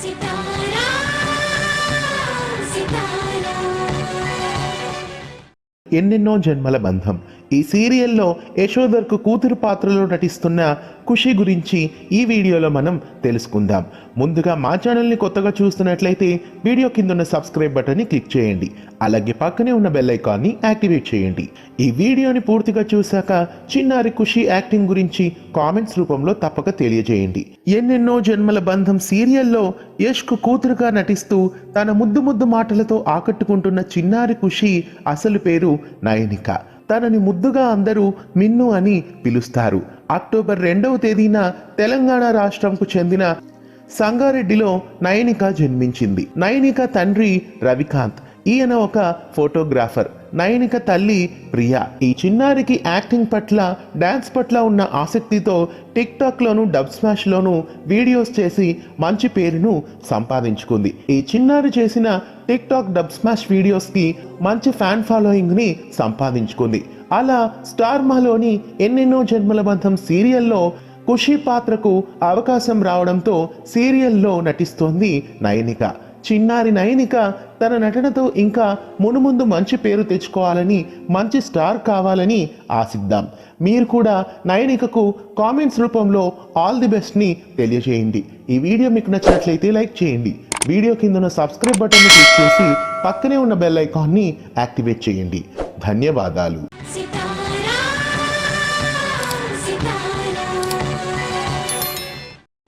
సితారా సితారా ఎన్నెన్నో జన్మల బంధం ఈ సీరియల్లో యశోధర్కు కూతురు పాత్రలో నటిస్తున్న ఖుషి గురించి ఈ వీడియోలో మనం తెలుసుకుందాం. ముందుగా మా ఛానల్ని కొత్తగా చూస్తున్నట్లయితే వీడియో కింద ఉన్న సబ్స్క్రైబ్ బటన్ని క్లిక్ చేయండి. అలాగే పక్కనే ఉన్న బెల్ ఐకాన్ని యాక్టివేట్ చేయండి. ఈ వీడియోని పూర్తిగా చూశాక చిన్నారి ఖుషి యాక్టింగ్ గురించి కామెంట్స్ రూపంలో తప్పక తెలియజేయండి. ఎన్నెన్నో జన్మల బంధం సీరియల్లో యష్కు కూతురుగా నటిస్తూ తన ముద్దు ముద్దు మాటలతో ఆకట్టుకుంటున్న చిన్నారి ఖుషి అసలు పేరు నయనిక. తనని ముద్దుగా అందరూ మిన్ను అని పిలుస్తారు. అక్టోబర్ 2వ తేదీన తెలంగాణ రాష్ట్రంకు చెందిన సంగారెడ్డిలో నయనిక జన్మించింది. నయనిక తండ్రి రవికాంత్, ఈయన ఒక ఫోటోగ్రాఫర్. నయనిక తల్లి ప్రియా. ఈ చిన్నారికి యాక్టింగ్ పట్ల, డాన్స్ పట్ల ఉన్న ఆసక్తితో టిక్టాక్లోను, డబ్ స్మాష్లోను వీడియోస్ చేసి మంచి పేరును సంపాదించుకుంది. ఈ చిన్నారి చేసిన టిక్టాక్, డబ్ స్మాష్ వీడియోస్కి మంచి ఫ్యాన్ ఫాలోయింగ్ని సంపాదించుకుంది. అలా స్టార్ మాలోని ఎన్నెన్నో జన్మల బంధం సీరియల్లో ఖుషి పాత్రకు అవకాశం రావడంతో సీరియల్లో నటిస్తోంది నయనిక. చిన్నారి నయనిక తన నటనతో ఇంకా మునుముందు మంచి పేరు తెచ్చుకోవాలని, మంచి స్టార్ కావాలని ఆశిద్దాం. మీరు కూడా నయనికకు కామెంట్స్ రూపంలో ఆల్ ది బెస్ట్ని తెలియజేయండి. ఈ వీడియో మీకు నచ్చినట్లయితే లైక్ చేయండి. వీడియో కింద ఉన్న సబ్స్క్రైబ్ బటన్ని క్లిక్ చేసి పక్కనే ఉన్న బెల్ ఐకాన్ని యాక్టివేట్ చేయండి. ధన్యవాదాలు.